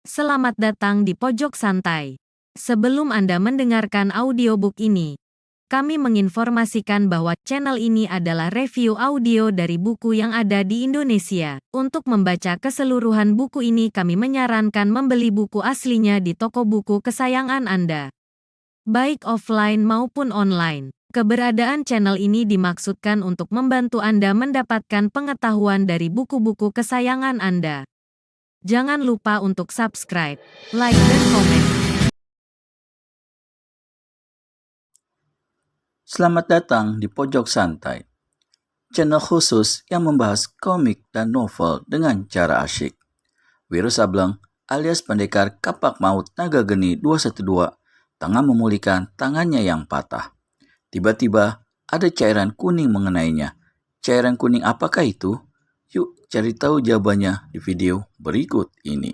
Selamat datang di Pojok Santai. Sebelum Anda mendengarkan audiobook ini, kami menginformasikan bahwa channel ini adalah review audio dari buku yang ada di Indonesia. Untuk membaca keseluruhan buku ini, kami menyarankan membeli buku aslinya di toko buku kesayangan Anda, baik offline maupun online. Keberadaan channel ini dimaksudkan untuk membantu Anda mendapatkan pengetahuan dari buku-buku kesayangan Anda. Jangan lupa untuk subscribe, like, dan komen. Selamat datang di Pojok Santai, channel khusus yang membahas komik dan novel dengan cara asyik. Wiro Sableng alias pendekar kapak maut naga geni 212 tengah memulihkan tangannya yang patah. Tiba-tiba ada cairan kuning mengenainya. Cairan kuning apakah itu? Yuk cari tahu jawabannya di video berikut ini.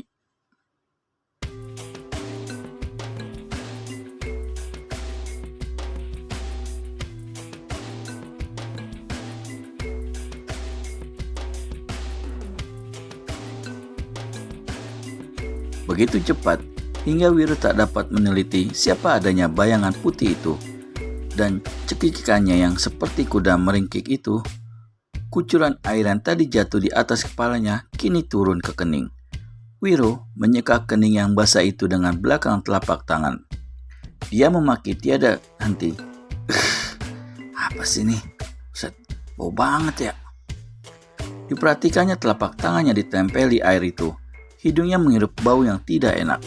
Begitu cepat, hingga Wiro tak dapat meneliti siapa adanya bayangan putih itu. Dan cekikikannya yang seperti kuda meringkik itu, kucuran air yang tadi jatuh di atas kepalanya kini turun ke kening. Wiro menyeka kening yang basah itu dengan belakang telapak tangan. Dia memaki tiada henti. Apa sih ini? Buset, bau banget ya. Diperhatikannya telapak tangannya ditempeli air itu. Hidungnya menghirup bau yang tidak enak.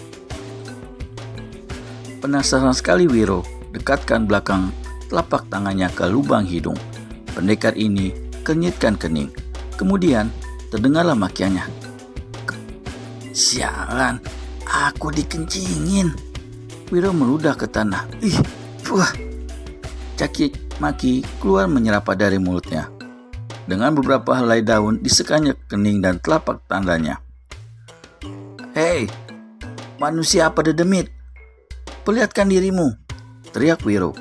Penasaran sekali Wiro dekatkan belakang telapak tangannya ke lubang hidung. Pendekar ini kenyitkan kening. Kemudian terdengarlah makiannya. Sialan, aku dikencingin. Wiro meludah ke tanah. Caki maki keluar menyerapah dari mulutnya. Dengan beberapa helai daun disekanya kening dan telapak tandanya. Hei, manusia pada demit, perlihatkan dirimu, teriak Wiro.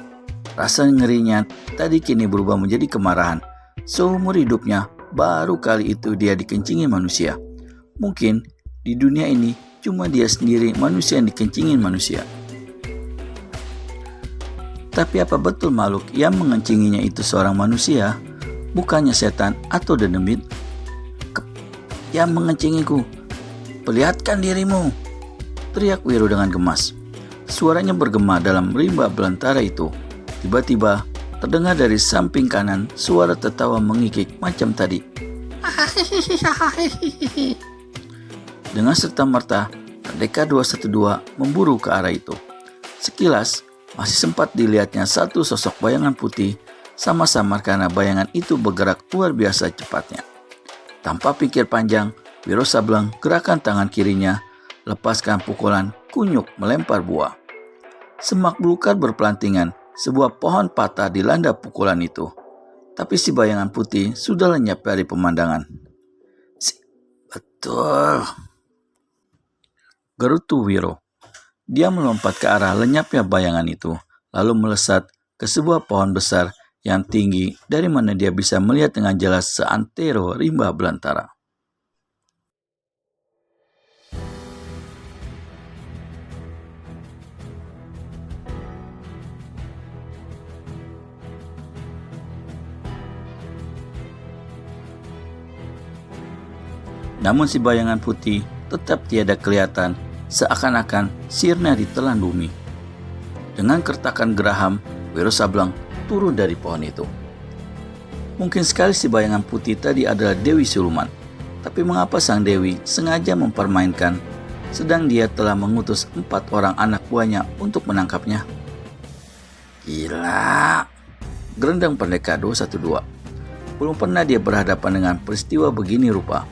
Rasa ngerinya tadi kini berubah menjadi kemarahan. Seumur hidupnya, baru kali itu dia dikencingin manusia. Mungkin di dunia ini cuma dia sendiri manusia yang dikencingin manusia. Tapi apa betul makhluk yang mengencinginya itu seorang manusia? Bukannya setan atau demit? Yang mengencingiku, perlihatkan dirimu, teriak Wiro dengan gemas. Suaranya bergema dalam rimba belantara itu. Tiba-tiba terdengar dari samping kanan suara tertawa mengikik macam tadi. Dengan serta-merta, pendekar 212 memburu ke arah itu. Sekilas, masih sempat dilihatnya satu sosok bayangan putih samar-samar karena bayangan itu bergerak luar biasa cepatnya. Tanpa pikir panjang, Wiro Sableng gerakan tangan kirinya, lepaskan pukulan kunyuk melempar buah. Semak belukar berpelantingan, sebuah pohon patah dilanda pukulan itu. Tapi si bayangan putih sudah lenyap dari pemandangan. Betul, gerutu Wiro. Dia melompat ke arah lenyapnya bayangan itu, lalu melesat ke sebuah pohon besar yang tinggi dari mana dia bisa melihat dengan jelas seantero rimba belantara. Namun si bayangan putih tetap tiada kelihatan, seakan-akan sirna ditelan bumi. Dengan kertakan geraham, Wiro Sableng turun dari pohon itu. Mungkin sekali si bayangan putih tadi adalah Dewi Siluman. Tapi mengapa sang Dewi sengaja mempermainkan, sedang dia telah mengutus 4 orang anak buahnya untuk menangkapnya? Gila, gerendang pendekar 212. Belum pernah dia berhadapan dengan peristiwa begini rupa.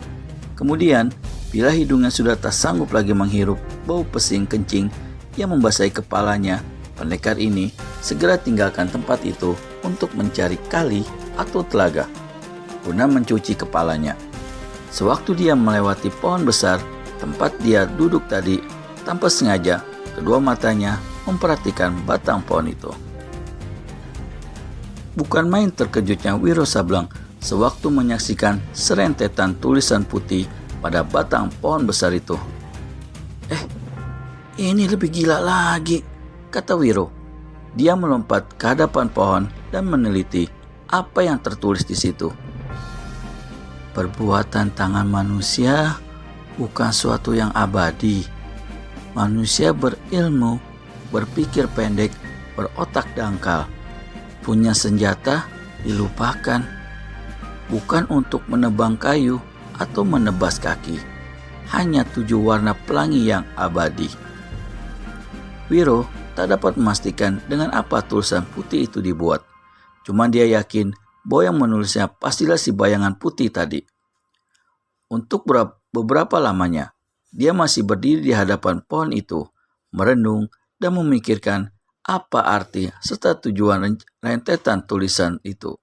Kemudian, bila hidungnya sudah tak sanggup lagi menghirup bau pesing kencing yang membasahi kepalanya, pendekar ini segera tinggalkan tempat itu untuk mencari kali atau telaga guna mencuci kepalanya. Sewaktu dia melewati pohon besar tempat dia duduk tadi, tanpa sengaja kedua matanya memperhatikan batang pohon itu. Bukan main terkejutnya Wiro Sableng sewaktu menyaksikan serentetan tulisan putih pada batang pohon besar itu. Ini lebih gila lagi, kata Wiro. Dia melompat ke hadapan pohon dan meneliti apa yang tertulis di situ. Perbuatan tangan manusia bukan suatu yang abadi. Manusia berilmu, berpikir pendek, berotak dangkal. Punya senjata dilupakan. Bukan untuk menebang kayu atau menebas kaki. Hanya 7 warna pelangi yang abadi. Wiro tak dapat memastikan dengan apa tulisan putih itu dibuat. Cuma dia yakin bahwa yang menulisnya pastilah si bayangan putih tadi. Untuk beberapa lamanya, dia masih berdiri di hadapan pohon itu, merenung dan memikirkan apa arti serta tujuan rentetan tulisan itu.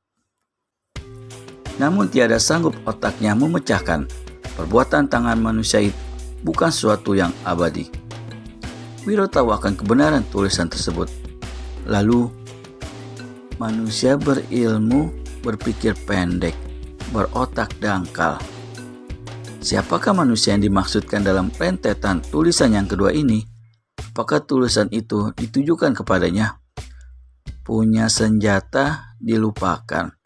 Namun tiada sanggup otaknya memecahkan perbuatan tangan manusia itu bukan suatu yang abadi. Wiro tahu akan kebenaran tulisan tersebut. Lalu, manusia berilmu, berpikir pendek, berotak dangkal. Siapakah manusia yang dimaksudkan dalam rentetan tulisan yang kedua ini? Apakah tulisan itu ditujukan kepadanya? Punya senjata dilupakan.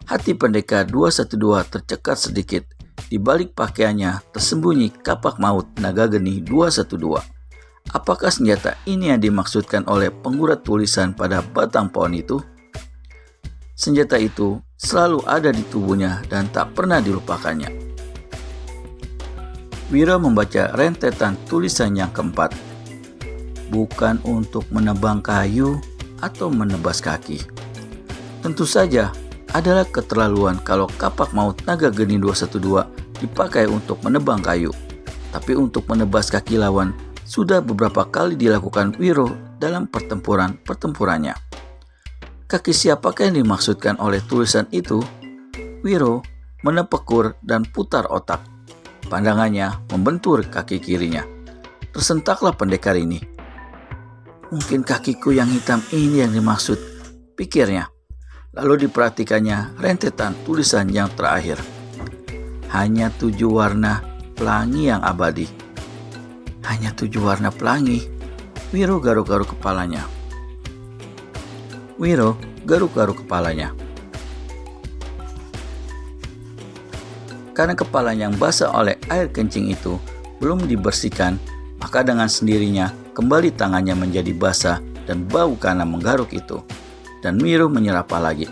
Hati pendekar 212 tercekat sedikit. Di balik pakaiannya tersembunyi kapak maut naga geni 212. Apakah senjata ini yang dimaksudkan oleh pengurat tulisan pada batang pohon itu? Senjata itu selalu ada di tubuhnya dan tak pernah dilupakannya. Wiro membaca rentetan tulisan yang keempat. Bukan untuk menebang kayu atau menebas kaki. Tentu saja adalah keterlaluan kalau kapak maut naga geni 212 dipakai untuk menebang kayu. Tapi untuk menebas kaki lawan sudah beberapa kali dilakukan Wiro dalam pertempurannya. Kaki siapakah yang dimaksudkan oleh tulisan itu? Wiro menepekur dan putar otak. Pandangannya membentur kaki kirinya. Tersentaklah pendekar ini. Mungkin kakiku yang hitam ini yang dimaksud, pikirnya. Lalu diperhatikannya rentetan tulisan yang terakhir. Hanya 7 warna pelangi yang abadi. Hanya 7 warna pelangi. Wiro garuk-garuk kepalanya. Karena kepalanya yang basah oleh air kencing itu belum dibersihkan, maka dengan sendirinya kembali tangannya menjadi basah dan bau karena menggaruk itu. Dan Wiro menyerapah lagi.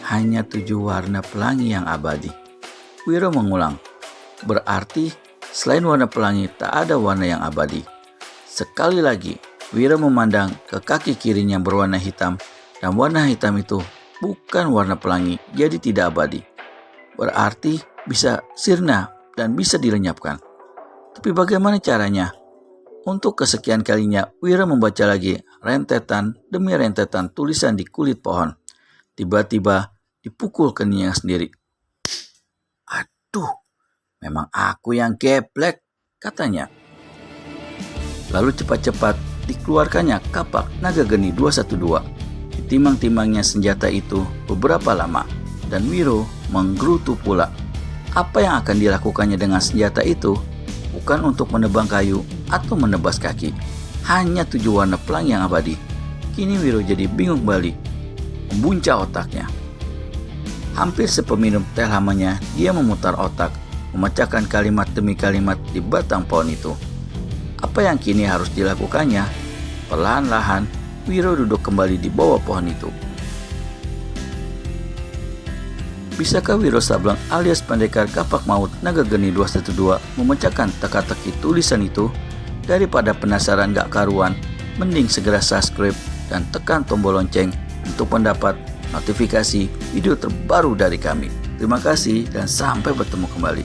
Hanya 7 warna pelangi yang abadi. Wiro mengulang. Berarti selain warna pelangi tak ada warna yang abadi. Sekali lagi, Wiro memandang ke kaki kirinya berwarna hitam dan warna hitam itu bukan warna pelangi, jadi tidak abadi. Berarti bisa sirna dan bisa dilenyapkan. Tapi bagaimana caranya? Untuk kesekian kalinya, Wiro membaca lagi rentetan demi rentetan tulisan di kulit pohon. Tiba-tiba dipukul keningnya sendiri. Aduh, memang aku yang geblek, katanya. Lalu cepat-cepat dikeluarkannya kapak naga geni 212. Ditimang-timangnya senjata itu beberapa lama, dan Wiro menggerutu pula. Apa yang akan dilakukannya dengan senjata itu? Bukan untuk menebang kayu atau menebas kaki. Hanya 7 warna pelangi yang abadi. Kini Wiro jadi bingung balik. Membuncah otaknya. Hampir sepeminum teh lamanya dia memutar otak, memecahkan kalimat demi kalimat di batang pohon itu. Apa yang kini harus dilakukannya? Perlahan-lahan Wiro duduk kembali di bawah pohon itu. Bisakah Wiro Sableng alias pendekar kapak maut naga geni 212 memecahkan teka-teki tulisan itu? Daripada penasaran gak karuan, mending segera subscribe dan tekan tombol lonceng untuk mendapat notifikasi video terbaru dari kami. Terima kasih dan sampai bertemu kembali.